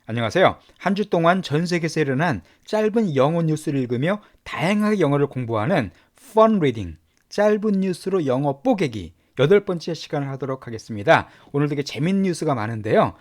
안녕하세요. 한 주 동안 전 세계에서 일어난 짧은 영어 뉴스를 읽으며 다양하게 영어를 공부하는 Fun Reading, 짧은 뉴스로 영어 뽀개기 8번째 시간을 하도록 하겠습니다. 오늘 되게 재밌는 뉴스가 많은데요.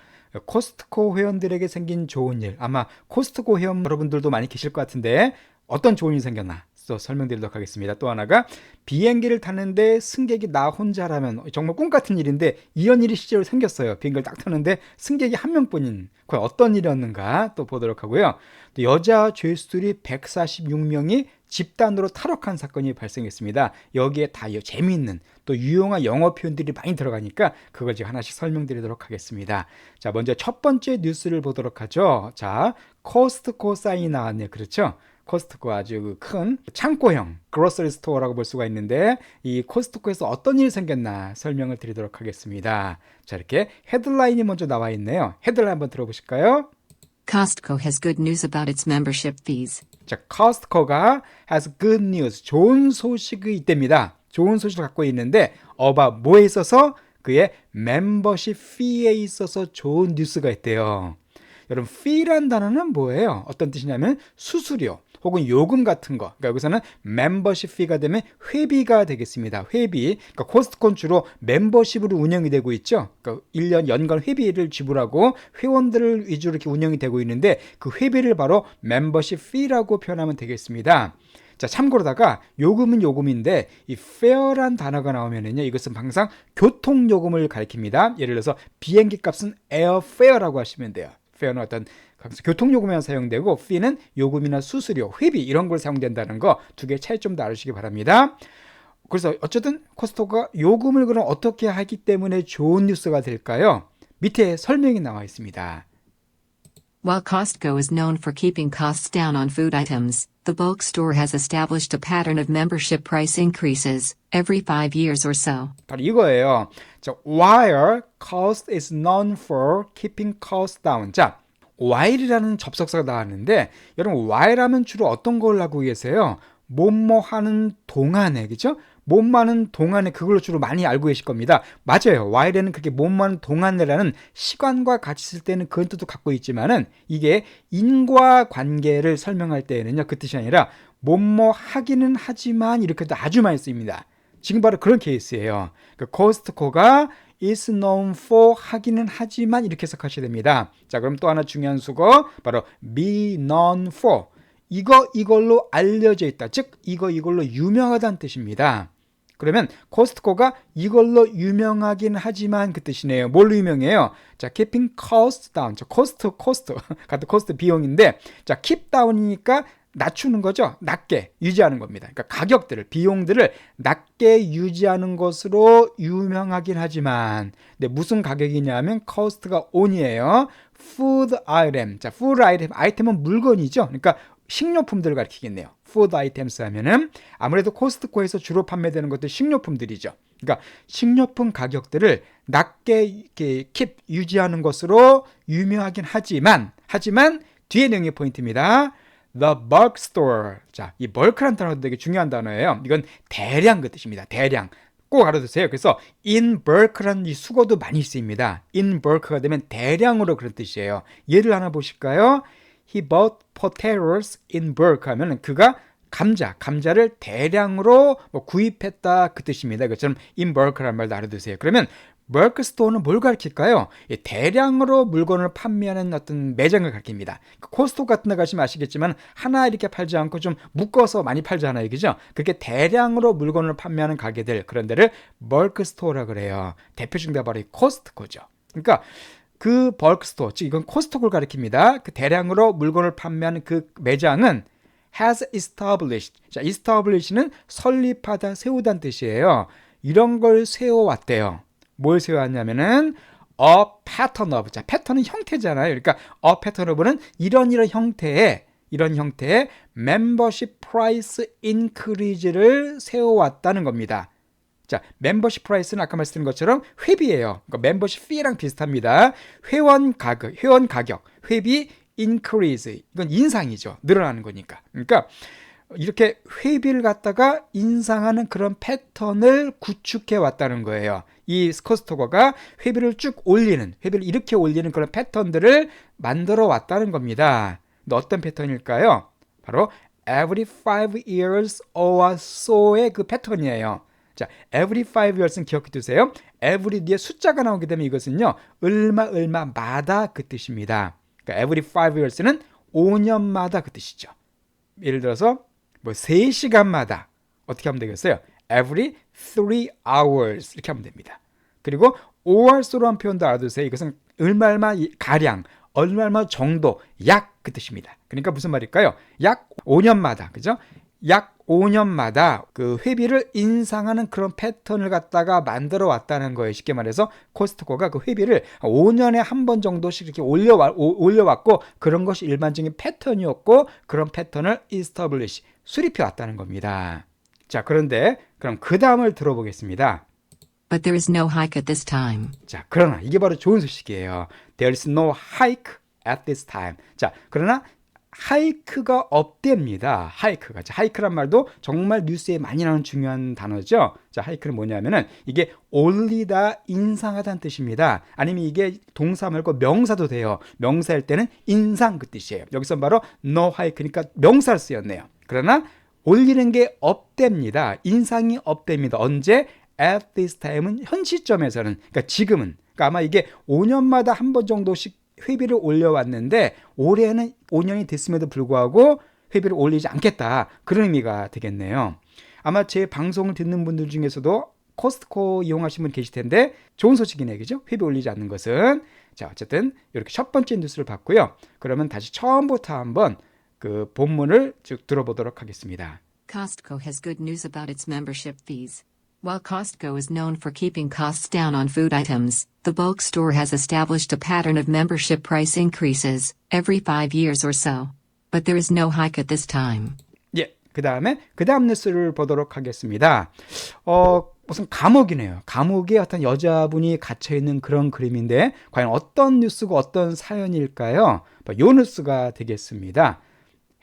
코스트코 회원들에게 생긴 좋은 일, 아마 코스트코 회원 여러분들도 많이 계실 것 같은데 어떤 좋은 일이 생겼나 또 설명드리도록 하겠습니다. 또 하나가 비행기를 타는데 승객이 나 혼자라면 정말 꿈 같은 일인데 이런 일이 실제로 생겼어요. 비행기를 딱 타는데 승객이 한 명뿐인 과연 어떤 일이었는가 또 보도록 하고요. 또 여자 죄수들이 146명이 집단으로 탈옥한 사건이 발생했습니다. 여기에 다 재미있는 또 유용한 영어 표현들이 많이 들어가니까 그걸 제가 하나씩 설명드리도록 하겠습니다. 자, 먼저 첫 번째 뉴스를 보도록 하죠. 자, 코스트코 사인이 나왔네요. 그렇죠? 코스트코 아주 큰 창고형 그로서리 스토어라고 볼 수가 있는데 이 코스트코에서 어떤 일이 생겼나 설명을 드리도록 하겠습니다. 자, 이렇게 헤드라인이 먼저 나와 있네요. 헤드라인 한번 들어보실까요? Costco has good news about its membership fees. 자, 코스트코가 has good news, 좋은 소식이 있답니다. 좋은 소식을 갖고 있는데 about 뭐에 있어서? 그의 멤버십 fee에 있어서 좋은 뉴스가 있대요. 여러분, fee란 단어는 뭐예요? 어떤 뜻이냐면 수수료 혹은 요금 같은 거. 그러니까 여기서는 멤버십 fee가 되면 회비가 되겠습니다. 회비. 그러니까 코스트코는 주로 멤버십으로 운영이 되고 있죠. 그러니까 1년 연간 회비를 지불하고 회원들을 위주로 이렇게 운영이 되고 있는데 그 회비를 바로 멤버십 fee라고 표현하면 되겠습니다. 자, 참고로다가 요금은 요금인데 이 fare란 단어가 나오면은요, 이것은 항상 교통요금을 가리킵니다. 예를 들어서 비행기 값은 airfare라고 하시면 돼요. fare는 어떤 교통요금에만 사용되고 fee는 요금이나 수수료, 회비 이런 걸 사용된다는 거 두 개 차이 좀 더 알으시기 바랍니다. 그래서 어쨌든 코스트코가 요금을 그럼 어떻게 하기 때문에 좋은 뉴스가 될까요? 밑에 설명이 나와 있습니다. While Costco is known for keeping costs down on food items, the bulk store has established a pattern of membership price increases every 5 years or so. 바로 이거예요. 자, while cost is known for keeping costs down. 자, while이라는 접속사가 나왔는데 여러분, while 하면 주로 어떤 걸 하고 계세요? 뭐뭐 하는 동안에, 그죠? 뭐뭐 하는 동안에 그걸로 주로 많이 알고 계실 겁니다. 맞아요. while에는 그렇게 뭐뭐 하는 동안에라는 시간과 같이 쓸 때는 그런 뜻도 갖고 있지만은 이게 인과관계를 설명할 때에는요, 그 뜻이 아니라 뭐뭐 하기는 하지만 이렇게도 아주 많이 쓰입니다. 지금 바로 그런 케이스예요. 그러니까 코스트코가 is known for 하기는 하지만 이렇게 해석하셔야 됩니다. 자, 그럼 또 하나 중요한 수거 바로 be known for, 이걸로 알려져 있다. 즉 이걸로 유명하다는 뜻입니다. 그러면 코스트코가 이걸로 유명하긴 하지만 그 뜻이네요. 뭘로 유명해요? 자, keeping costs down. 자, cost 같은 cost 비용인데, 자, keep down이니까 낮추는 거죠. 낮게 유지하는 겁니다. 그러니까 가격들을, 비용들을 낮게 유지하는 것으로 유명하긴 하지만, 근데 무슨 가격이냐면 cost가 on이에요. food item. 자, food item, 아이템은 물건이죠. 그러니까 식료품들을 가리키겠네요. food items 하면은 아무래도 코스트코에서 주로 판매되는 것들 식료품들이죠. 그러니까 식료품 가격들을 낮게 이렇게 keep 유지하는 것으로 유명하긴 하지만 뒤에 내용이 포인트입니다. The bulk store. 자, 이 bulk라는 단어도 되게 중요한 단어예요. 이건 대량 그 뜻입니다. 대량. 꼭 알아두세요. 그래서 in bulk라는 이 수거도 많이 쓰입니다. in bulk가 되면 대량으로 그런 뜻이에요. 예를 하나 보실까요? He bought potatoes in bulk 하면 그가 감자를 대량으로 구입했다 그 뜻입니다. 이것처럼 in bulk라는 말도 알아두세요. 그러면 bulk store는 뭘 가리킬까요? 대량으로 물건을 판매하는 어떤 매장을 가리킵니다. 코스트코 같은 데 가시면 아시겠지만 하나 이렇게 팔지 않고 좀 묶어서 많이 팔잖아요. 그죠? 그렇게 대량으로 물건을 판매하는 가게들, 그런 데를 bulk store라고 그래요. 대표 중에 바로 이 코스트코죠. 그러니까 그 벌크 스토어, 즉 이건 코스트코를 가리킵니다. 그 대량으로 물건을 판매하는 그 매장은 has established. 자, establish는 설립하다, 세우다는 뜻이에요. 이런 걸 세워왔대요. 뭘 세워왔냐면은 a pattern of. 자, 패턴은 형태잖아요. 그러니까 a pattern of는 이런 형태의 membership price increase를 세워왔다는 겁니다. 자, 멤버십 프라이스는 아까 말씀드린 것처럼 회비예요. 그러니까 멤버십 fee랑 비슷합니다. 회원 가격, 회비 increase. 이건 인상이죠. 늘어나는 거니까. 그러니까 이렇게 회비를 갖다가 인상하는 그런 패턴을 구축해 왔다는 거예요. 이 코스트코가 회비를 쭉 올리는, 회비를 이렇게 올리는 그런 패턴들을 만들어 왔다는 겁니다. 근데 어떤 패턴일까요? 바로 every 5 years or so의 그 패턴이에요. 자, every 5 years는 기억해 두세요. every 뒤에 숫자가 나오게 되면 이것은요, 얼마마다 그 뜻입니다. 그러니까 every 5 years는 5년마다 그 뜻이죠. 예를 들어서 뭐 3시간마다 어떻게 하면 되겠어요? every 3 hours 이렇게 하면 됩니다. 그리고 or so라는 표현도 알아두세요. 이것은 얼마 가량, 얼마 정도, 약 그 뜻입니다. 그러니까 무슨 말일까요? 약 5년마다, 그죠? 약 5년마다 그 회비를 인상하는 그런 패턴을 갖다가 만들어 왔다는 거예요. 쉽게 말해서 코스트코가 그 회비를 5년에 한 번 정도씩 이렇게 올려왔고 그런 것이 일반적인 패턴이었고 그런 패턴을 establish, 수립해 왔다는 겁니다. 자, 그런데 그럼 그 다음을 들어보겠습니다. But there is no hike at this time. 자, 그러나 이게 바로 좋은 소식이에요. There is no hike at this time. 자, 그러나 하이크가 없답니다. 하이크가. 자, 하이크란 말도 정말 뉴스에 많이 나오는 중요한 단어죠. 자, 하이크는 뭐냐면은 이게 올리다, 인상하다는 뜻입니다. 아니면 이게 동사 말고 명사도 돼요. 명사일 때는 인상 그 뜻이에요. 여기서 바로 no hike니까 명사를 쓰였네요. 그러나 올리는 게 없답니다. 인상이 없답니다. 언제? At this time은 현 시점에서는, 그러니까 지금은, 그러니까 아마 이게 5년마다 한 번 정도씩 회비를 올려왔는데 올해는 5년이 됐음에도 불구하고 회비를 올리지 않겠다. 그런 의미가 되겠네요. 아마 제 방송을 듣는 분들 중에서도 코스트코 이용하시는 분 계실 텐데 좋은 소식이네요. 그죠? 회비 올리지 않는 것은. 자, 어쨌든 이렇게 첫 번째 뉴스를 봤고요. 그러면 다시 처음부터 한번 그 본문을 쭉 들어보도록 하겠습니다. Costco has good news about its membership fees. While Costco is known for keeping costs down on food items, the bulk store has established a pattern of membership price increases every 5 years or so. But there is no hike at this time. 예, 그 다음 뉴스를 보도록 하겠습니다. 무슨 감옥이네요. 감옥에 어떤 여자분이 갇혀있는 그런 그림인데 과연 어떤 뉴스고 어떤 사연일까요? 이 뉴스가 되겠습니다.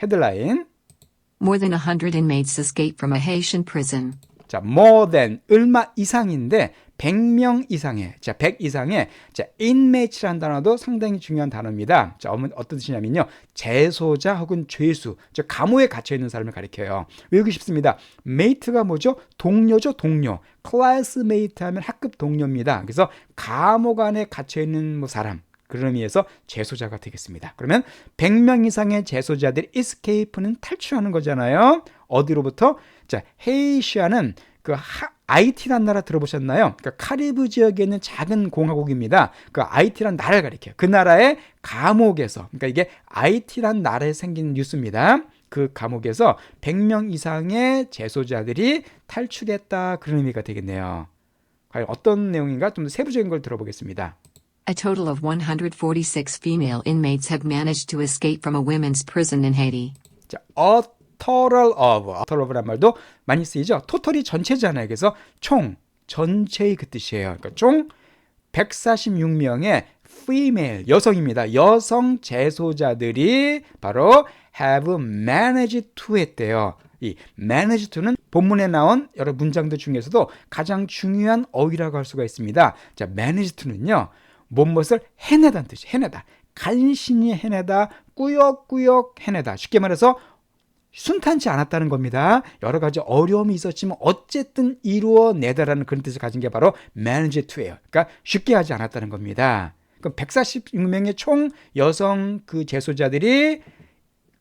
헤드라인. More than 100 inmates escape from a Haitian prison. 자, more than 얼마 이상인데 100명 이상의, 자, 100 이상의, 자, inmate라는 단어도 상당히 중요한 단어입니다. 자, 어떤 뜻이냐면요, 재소자 혹은 죄수, 즉 감옥에 갇혀 있는 사람을 가리켜요. 외우기 쉽습니다. mate가 뭐죠? 동료죠, 동료. classmate 하면 학급 동료입니다. 그래서 감옥 안에 갇혀 있는 사람. 그런 의미에서 재소자가 되겠습니다. 그러면 100명 이상의 재소자들이 escape는 탈출하는 거잖아요. 어디로부터? 자, 헤이시아는 그 아이티란 나라 들어보셨나요? 그러니까 카리브 지역에 있는 작은 공화국입니다. 그 아이티란 나라를 가리켜요. 그 나라의 감옥에서, 그러니까 이게 아이티란 나라에 생긴 뉴스입니다. 그 감옥에서 100명 이상의 재소자들이 탈출했다. 그런 의미가 되겠네요. 과연 어떤 내용인가? 좀 더 세부적인 걸 들어보겠습니다. A total of 146 female inmates have managed to escape from a women's prison in Haiti. 자, a total of란 말도 많이 쓰이죠. total이 전체잖아요. 그래서 총, 전체의 그 뜻이에요. 그러니까 총 146명의 female, 여성입니다. 여성 재소자들이 바로 have managed to 했대요. 이 manage to는 본문에 나온 여러 문장들 중에서도 가장 중요한 어휘라고 할 수가 있습니다. 자, manage to는요, 무엇을 해내다는 뜻이, 해내다. 간신히 해내다, 꾸역꾸역 해내다. 쉽게 말해서 순탄치 않았다는 겁니다. 여러 가지 어려움이 있었지만 어쨌든 이루어내다라는 그런 뜻을 가진 게 바로 manage to예요. 그러니까 쉽게 하지 않았다는 겁니다. 그럼 146명의 총 여성 그 재소자들이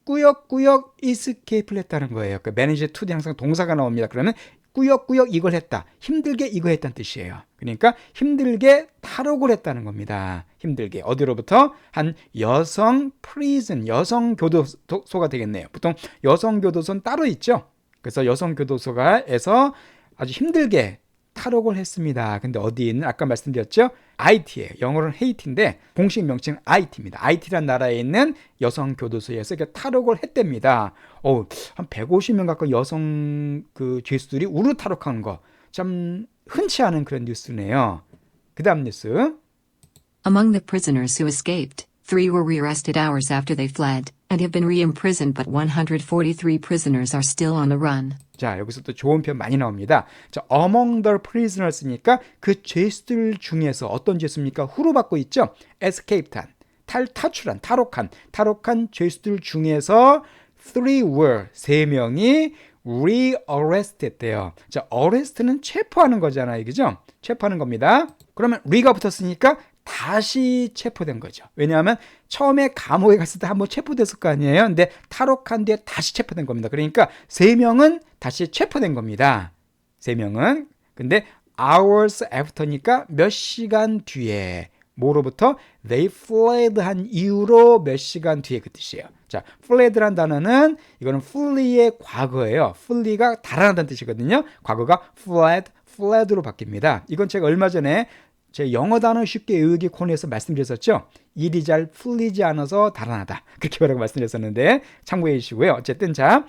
꾸역꾸역 escape를 했다는 거예요. 그러니까 manage to 항상 동사가 나옵니다. 그러면 꾸역꾸역 이걸 했다. 힘들게 이거 했다는 뜻이에요. 그러니까 힘들게 탈옥을 했다는 겁니다. 힘들게. 어디로부터? 한 여성 프리즌, 여성 교도소가 되겠네요. 보통 여성 교도소는 따로 있죠. 그래서 여성 교도소가에서 아주 힘들게 탈옥을 했습니다. 근데 어디 있는, 아까 말씀드렸죠? IT예요. 영어로는 헤이티인데 공식 명칭은 IT입니다. IT라는 나라에 있는 여성 교도소에서 탈옥을 했답니다. 한 150명 가까운 여성 그 죄수들이 우르 탈옥하는 거 참 흔치 않은 그런 뉴스네요. 그 다음 뉴스. Among the prisoners who escaped, 3 were rearrested hours after they fled, and have been re-imprisoned, but 143 prisoners are still on the run. 자, 여기서 또 좋은 표현 많이 나옵니다. 자, among the prisoners니까 그 죄수들 중에서 어떤 죄수입니까? 후로 받고 있죠? escaped한, 탈출한, 탈옥한 죄수들 중에서 3명이 re-arrested 돼요. 자, arrest는 체포하는 거잖아요. 그죠? 체포하는 겁니다. 그러면 re가 붙었으니까 다시 체포된 거죠. 왜냐하면 처음에 감옥에 갔을 때 한번 체포됐을 거 아니에요. 근데 탈옥한 뒤에 다시 체포된 겁니다. 그러니까 3명은 다시 체포된 겁니다. 3명은. 근데 hours after니까 몇 시간 뒤에. 뭐로부터? They fled 한 이후로 몇 시간 뒤에 그 뜻이에요. 자, fled란 단어는 이거는 flee의 과거예요. flee가 달아난다는 뜻이거든요. 과거가 fled로 바뀝니다. 이건 제가 얼마 전에 제 영어 단어 쉽게 외우기 코너에서 말씀드렸었죠. 일이 잘 풀리지 않아서 달아나다. 그렇게 뭐라고 말씀드렸었는데 참고해 주시고요. 어쨌든 자,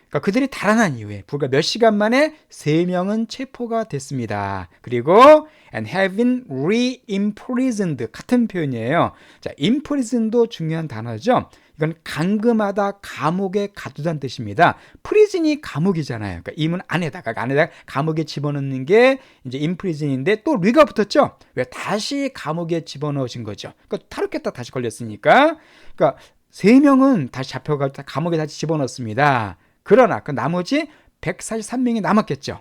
그러니까 그들이 달아난 이후에 불과 몇 시간 만에 3명은 체포가 됐습니다. 그리고 and have been re-imprisoned 같은 표현이에요. 자, imprisoned도 중요한 단어죠. 이건 감금하다, 감옥에 가두다는 뜻입니다. 프리즌이 감옥이잖아요. 그러니까 임은 안에다가 감옥에 집어넣는 게 이제 imprison인데 또 리가 붙었죠. 왜 다시 감옥에 집어넣으신 거죠. 그러니까 탈옥했다 다시 걸렸으니까. 그러니까 3명은 다시 잡혀가 감옥에 다시 집어넣습니다. 그러나 그 나머지 143명이 남았겠죠.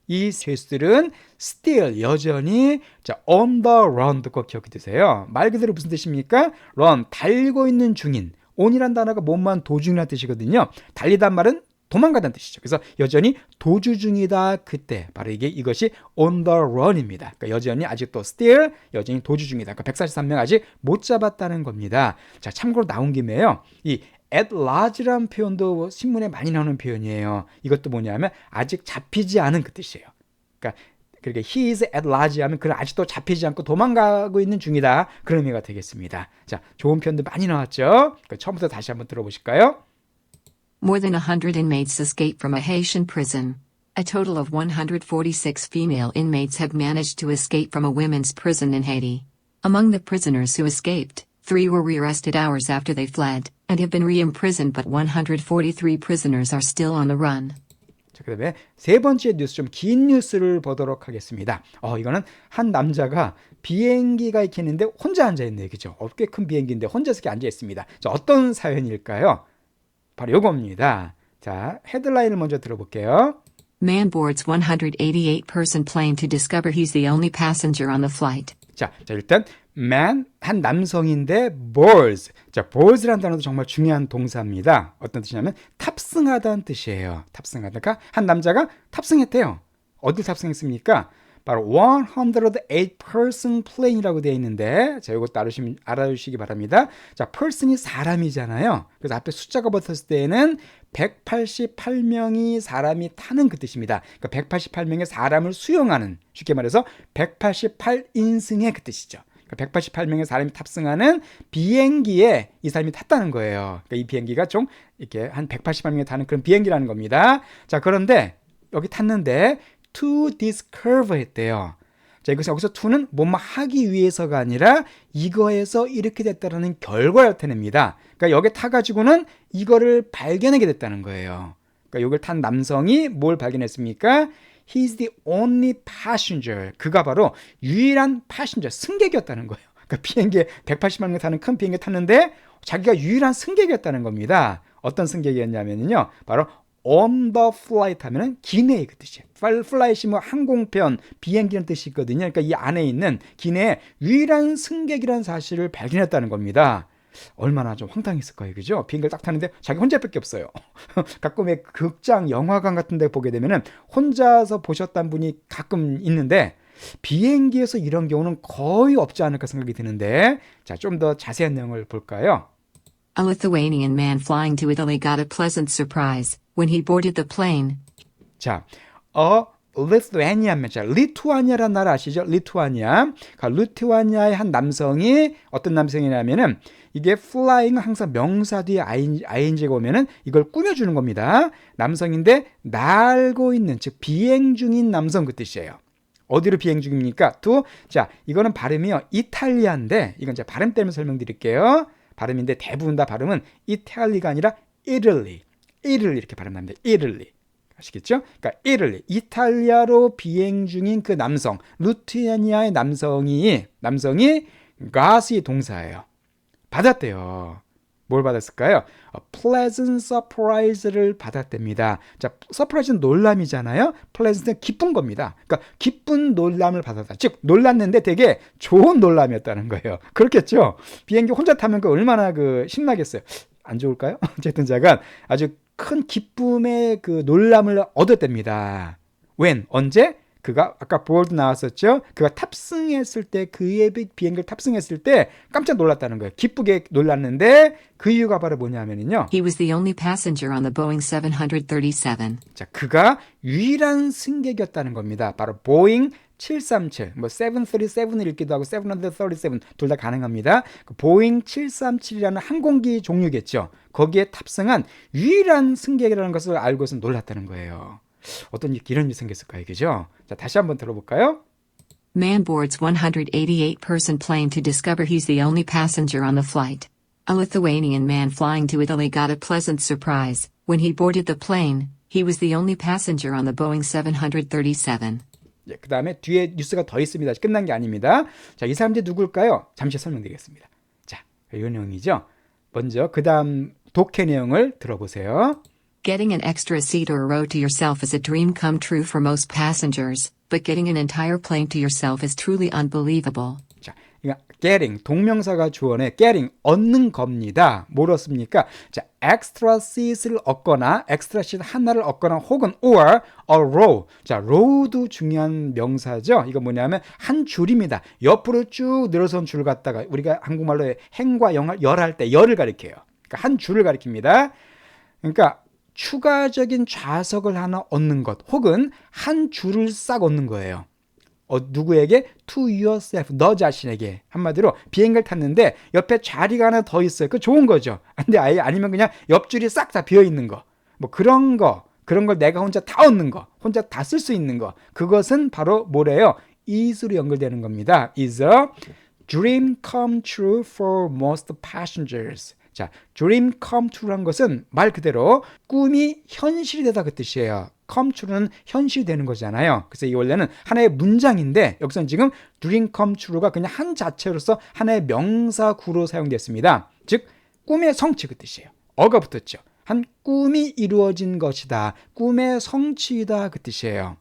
이 죄수들은 still 여전히 자, on the run 꼭 기억해 두세요. 말 그대로 무슨 뜻입니까? run 달고 있는 중인. on이란 단어가 몸만 도중이라는 뜻이거든요. 달리단 말은 도망가다는 뜻이죠. 그래서 여전히 도주 중이다. 그때 바로 이것이 on the run입니다. 그러니까 여전히 아직도 still 여전히 도주 중이다. 그러니까 143명 아직 못 잡았다는 겁니다. 자, 참고로 나온 김에요. 이 at large라는 표현도 신문에 많이 나오는 표현이에요. 이것도 뭐냐면 아직 잡히지 않은 그 뜻이에요. 그러니까 he is at large 하면 그는 아직도 잡히지 않고 도망가고 있는 중이다. 그런 의미가 되겠습니다. 자, 좋은 표현도 많이 나왔죠? 그러니까 처음부터 다시 한번 들어보실까요? More than 100 inmates escaped from a Haitian prison. A total of 146 female inmates have managed to escape from a women's prison in Haiti. Among the prisoners who escaped, 3 were rearrested hours after they fled, and have been re-imprisoned, but 143 prisoners are still on the run. 자, 그 다음에 세 번째 뉴스, 좀 긴 뉴스를 보도록 하겠습니다. 이거는 한 남자가 비행기가 이렇게 있는데 혼자 앉아있네요. 그죠? 꽤 큰 비행기인데 혼자서 이렇게 앉아있습니다. 자, 어떤 사연일까요? 바로 요겁니다. 자, 헤드라인을 먼저 들어볼게요. Man boards 188-person plane to discover he's the only passenger on the flight. 자, 일단 man, 한 남성인데 boards. 자, boards라는 단어도 정말 중요한 동사입니다. 어떤 뜻이냐면 탑승하다는 뜻이에요. 탑승하다. 그러니까 한 남자가 탑승했대요. 어딜 탑승했습니까? 바로 108-person plane이라고 되어 있는데, 자, 이것도 알아주시기 바랍니다. 자, person이 사람이잖아요. 그래서 앞에 숫자가 붙었을 때에는 188명이 사람이 타는 그 뜻입니다. 그러니까 188명의 사람을 수용하는, 쉽게 말해서 188인승의 그 뜻이죠. 188명의 사람이 탑승하는 비행기에 이 사람이 탔다는 거예요. 그러니까 이 비행기가 좀 이렇게 한 188명이 타는 그런 비행기라는 겁니다. 자, 그런데 여기 탔는데 to discover 했대요. 자, 여기서 to는 뭐뭐 하기 위해서가 아니라 이거에서 이렇게 됐다라는 결과를 나타냅니다. 그러니까 여기 타가지고는 이거를 발견하게 됐다는 거예요. 그러니까 이걸 탄 남성이 뭘 발견했습니까? He's the only passenger. 그가 바로 유일한 passenger, 승객이었다는 거예요. 그러니까 비행기에 180만 명 타는 큰 비행기에 탔는데 자기가 유일한 승객이었다는 겁니다. 어떤 승객이었냐면요, 바로 on the flight 하면은 기내의 그 뜻이에요. flight이 뭐 항공편, 비행기라는 뜻이 있거든요. 그러니까 이 안에 있는 기내에 유일한 승객이라는 사실을 발견했다는 겁니다. 얼마나 좀 황당했을까요, 그죠? 비행기를 딱 타는데 자기 혼자밖에 없어요. 가끔의 극장, 영화관 같은 데 보게 되면은 혼자서 보셨던 분이 가끔 있는데 비행기에서 이런 경우는 거의 없지 않을까 생각이 드는데, 자, 좀 더 자세한 내용을 볼까요? A Lithuanian man flying to Italy got a pleasant surprise when he boarded the plane. 자, Lithuanian, 자, 리투아니아라는 나라 아시죠? 리투아니아. 그러니까 리투아니아의 한 남성이, 어떤 남성이냐면은 이게 flying 항상 명사 뒤에 ing가 오면은 이걸 꾸며주는 겁니다. 남성인데 날고 있는, 즉 비행 중인 남성 그 뜻이에요. 어디로 비행 중입니까? to. 자, 이거는 발음이요. 이탈리아인데 이건 제가 발음 때문에 설명드릴게요. 발음인데 대부분 다 발음은 이탈리가 아니라 Italy. Italy 이렇게 발음합니다. Italy. 아시겠죠? 그러니까 Italy. 이탈리아로 비행 중인 그 남성, 루티아니아의 남성이 got이 동사예요. 받았대요. 뭘 받았을까요? A pleasant surprise를 받았답니다. 자, surprise는 놀람이잖아요. pleasant은 기쁜 겁니다. 그러니까 기쁜 놀람을 받았다. 즉 놀랐는데 되게 좋은 놀람이었다는 거예요. 그렇겠죠? 비행기 혼자 타면 그 얼마나 그 신나겠어요. 안 좋을까요? 어쨌든 잠깐 아주 큰 기쁨의 그 놀람을 얻었답니다. when? 언제? 그가 아까 board 나왔었죠. 그가 탑승했을 때 그의 비행기를 탑승했을 때 깜짝 놀랐다는 거예요. 기쁘게 놀랐는데 그 이유가 바로 뭐냐면요. He was the only passenger on the Boeing 737. 자, 그가 유일한 승객이었다는 겁니다. 바로 보잉 737, 뭐 737을 읽기도 하고 737 둘 다 가능합니다. 그 보잉 737이라는 항공기 종류겠죠. 거기에 탑승한 유일한 승객이라는 것을 알고서 놀랐다는 거예요. 어떤 이런 일이 생겼을까요? 그죠? 자, 다시 한번 들어볼까요? Man boards 188-person plane to discover he's the only passenger on the flight. A Lithuanian man flying to Italy got a pleasant surprise. When he boarded the plane, he was the only passenger on the Boeing 737. 그 다음에 뒤에 뉴스가 더 있습니다. 아직 끝난 게 아닙니다. 자, 이 사람들이 누굴까요? 잠시 설명드리겠습니다. 자, 이 내용이죠. 먼저 그 다음 독해 내용을 들어보세요. Getting an extra seat or a row to yourself is a dream come true for most passengers, but getting an entire plane to yourself is truly unbelievable. 자, getting 동명사가 주어내 getting 얻는 겁니다. 뭘 얻습니까? 자, extra seat을 얻거나 extra seat 하나를 얻거나 혹은 or a row. 자, row도 중요한 명사죠. 이거 뭐냐면 한 줄입니다. 옆으로 쭉 늘어선 줄 갖다가 우리가 한국말로 행과 열할 때 열을 가리켜요. 그러니까 한 줄을 가리킵니다. 그러니까 추가적인 좌석을 하나 얻는 것 혹은 한 줄을 싹 얻는 거예요. 누구에게? To yourself, 너 자신에게. 한마디로 비행기를 탔는데 옆에 자리가 하나 더 있어요. 그거 좋은 거죠. 근데 아예 아니면 그냥 옆줄이 싹 다 비어 있는 거. 뭐 그런 걸 내가 혼자 다 얻는 거, 혼자 다 쓸 수 있는 거. 그것은 바로 뭐래요? is로 연결되는 겁니다. is a dream come true for most passengers. 자, dream come true란 것은 말 그대로 꿈이 현실이 되다 그 뜻이에요. come true는 현실이 되는 거잖아요. 그래서 이 원래는 하나의 문장인데 여기서는 지금 dream come true가 그냥 한 자체로서 하나의 명사구로 사용됐습니다. 즉 꿈의 성취 그 뜻이에요. 어가 붙었죠. 한 꿈이 이루어진 것이다. 꿈의 성취이다 그 뜻이에요.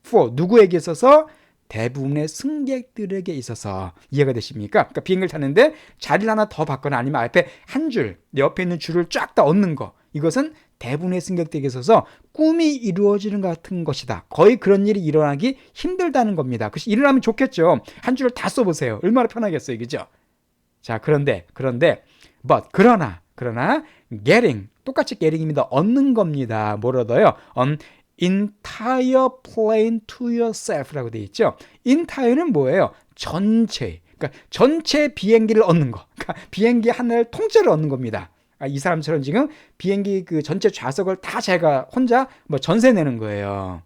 for 누구에게 있어서? 대부분의 승객들에게 있어서. 이해가 되십니까? 그러니까 비행기를 탔는데 자리를 하나 더 받거나 아니면 앞에 한 줄, 내 옆에 있는 줄을 쫙 다 얻는 거. 이것은 대부분의 승객들에게 있어서 꿈이 이루어지는 것 같은 것이다. 거의 그런 일이 일어나기 힘들다는 겁니다. 그래서 일어나면 좋겠죠. 한 줄을 다 써보세요. 얼마나 편하겠어요. 그죠? 자, 그런데 but 그러나 getting 똑같이 getting입니다. 얻는 겁니다. 뭘 얻어요? entire plane to yourself라고 되어 있죠. entire는 뭐예요? 전체. 그러니까 전체 비행기를 얻는 거. 그러니까 비행기 하나를 통째로 얻는 겁니다. 이 사람처럼 지금 비행기 그 전체 좌석을 다 자기가 혼자 뭐 전세 내는 거예요.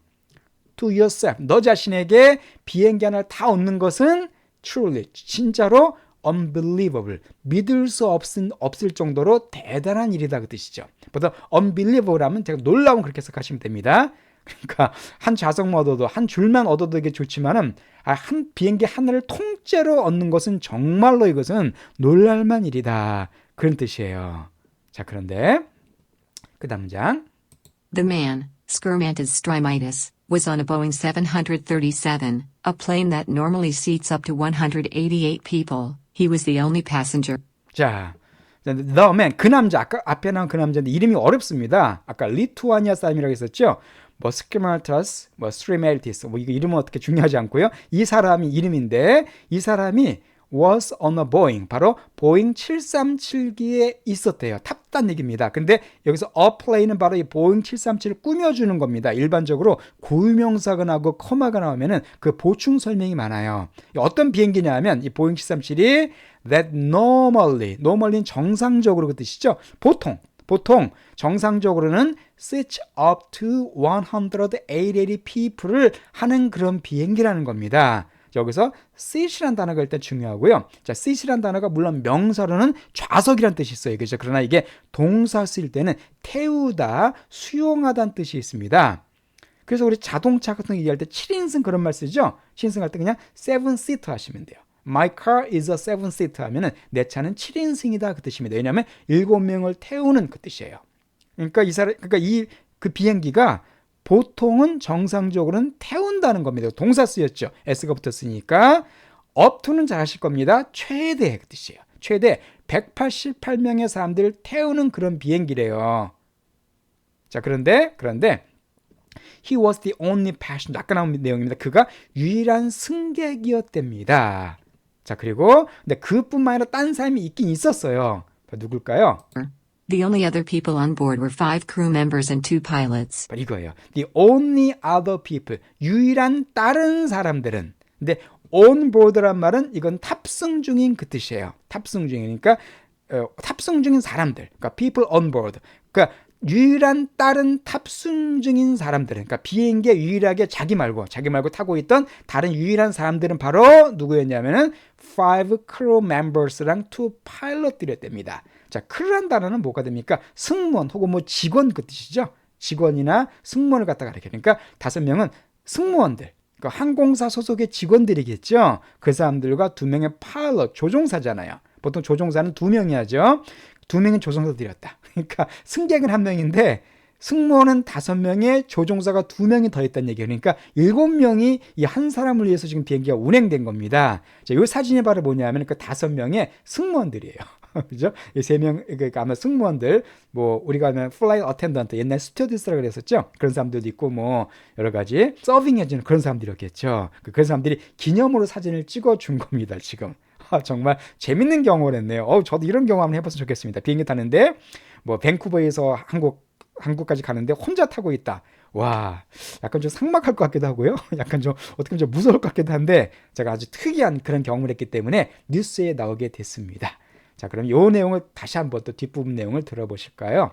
To yourself. 너 자신에게 비행기 하나를 다 얻는 것은 truly 진짜로 unbelievable. 믿을 수 없을 정도로 대단한 일이다 그 뜻이죠. 보다 unbelievable 하면 제가 놀라운 그렇게 해석하시면 됩니다. 그러니까 한 좌석만 얻어도 한 줄만 얻어도 되게 좋지만은 한 비행기 하나를 통째로 얻는 것은 정말로 이것은 놀랄만 일이다. 그런 뜻이에요. 자, 그런데 그 다음 장. The man, Skermantis Strymitis, was on a Boeing 737, a plane that normally seats up to 188 people. He was the only passenger. 자, the man, 그 남자, 아까 앞에 나온 그 남자인데 이름이 어렵습니다. 아까 리투아니아 사람이라고 했었죠. 뭐 스키마터스, 뭐 스트리멜티스, 뭐 이거 이름은 어떻게 중요하지 않고요. 이 사람이 이름인데 이 사람이 was on a Boeing, 바로 보잉 737기에 있었대요. 탔다는 얘기입니다. 근데 여기서 a plane은 바로 이 보잉 737을 꾸며주는 겁니다. 일반적으로 고유명사가 나오고 커마가 나오면은 그 보충 설명이 많아요. 어떤 비행기냐 하면 이 보잉 737이 that normally는 정상적으로 그 뜻이죠. 보통 보통 정상적으로는 seats up to 180 people을 하는 그런 비행기라는 겁니다. 여기서 seat이라는 단어가 일단 중요하고요. 자, seat이라는 단어가 물론 명사로는 좌석이란 뜻이 있어요. 그죠? 그러나 이게 동사 쓰일 때는 태우다, 수용하다는 뜻이 있습니다. 그래서 우리 자동차 같은 거 얘기할 때 7인승 그런 말 쓰죠? 7인승 할 때 그냥 7seat 하시면 돼요. My car is a 7seat 하면은 내 차는 7인승이다 그 뜻입니다. 왜냐하면 7명을 태우는 그 뜻이에요. 그러니까 그 비행기가 보통은 정상적으로는 태운다는 겁니다. 동사 쓰였죠. S가 붙었으니까 up to는 잘 아실 겁니다. 최대 그 뜻이에요. 최대 188명의 사람들을 태우는 그런 비행기래요. 자, 그런데 He was the only passenger. 아까 나온 내용입니다. 그가 유일한 승객이었답니다. 자, 그리고 근데 그뿐만 아니라 딴 사람이 있긴 있었어요. 누굴까요? The only other people on board were 5 crew members and 2 pilots. 이거예요. The only other people. 유일한 다른 사람들은. 근데 on board란 말은 이건 탑승 중인 그 뜻이에요. 탑승 중이니까 탑승 중인 사람들. 그러니까 people on board. 그러니까 유일한 다른 탑승 중인 사람들은, 그러니까 비행기에 유일하게 자기 말고 타고 있던 다른 유일한 사람들은 바로 누구였냐면은 5 crew members랑 2 pilot들이었답니다. 자, crew란 단어는 뭐가 됩니까? 승무원 혹은 뭐 직원 그 뜻이죠. 직원이나 승무원을 갖다가 가리켜. 그러니까 5명은 승무원들, 그러니까 항공사 소속의 직원들이겠죠. 그 사람들과 2명의 pilot, 조종사잖아요. 보통 조종사는 2명이 하죠. 2명은 조종사들이었다. 그러니까 승객은 1명인데 승무원은 5명에 조종사가 2명이 더 있다는 얘기예요. 그러니까 7명이 이 한 사람을 위해서 지금 비행기가 운행된 겁니다. 자, 이 사진이 바로 뭐냐면 그 5명의 승무원들이에요. 그죠? 이 3명, 그러니까 아마 승무원들, 뭐 우리가 하면 flight attendant, 옛날 스튜어디스라고 그랬었죠. 그런 사람들도 있고 뭐 여러 가지 서빙해주는 그런 사람들이었겠죠. 그 사람들이 기념으로 사진을 찍어준 겁니다. 지금. 정말 재밌는 경험을 했네요. 저도 이런 경험 한번 해봤으면 좋겠습니다. 비행기 타는데 뭐 밴쿠버에서 한국까지 가는데 혼자 타고 있다. 와, 약간 좀 삭막할 것 같기도 하고요. 약간 좀 어떻게 보면 좀 무서울 것 같기도 한데 제가 아주 특이한 그런 경험을 했기 때문에 뉴스에 나오게 됐습니다. 자, 그럼 이 내용을 다시 한번 또 뒷부분 내용을 들어보실까요?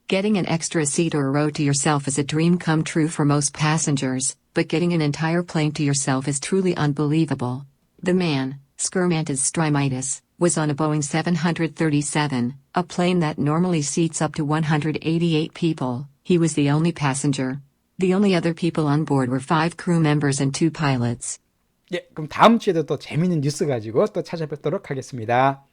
Getting an extra seat or a row to yourself is a dream come true for most passengers, but getting an entire plane to yourself is truly unbelievable. The man, Skermantis Strymitis, was on a Boeing 737, a plane that normally seats up to 188 people. He was the only passenger. The only other people on board were 5 crew members and 2 pilots. 예, 그럼 다음 주에도 또 재밌는 뉴스 가지고 또 찾아뵙도록 하겠습니다.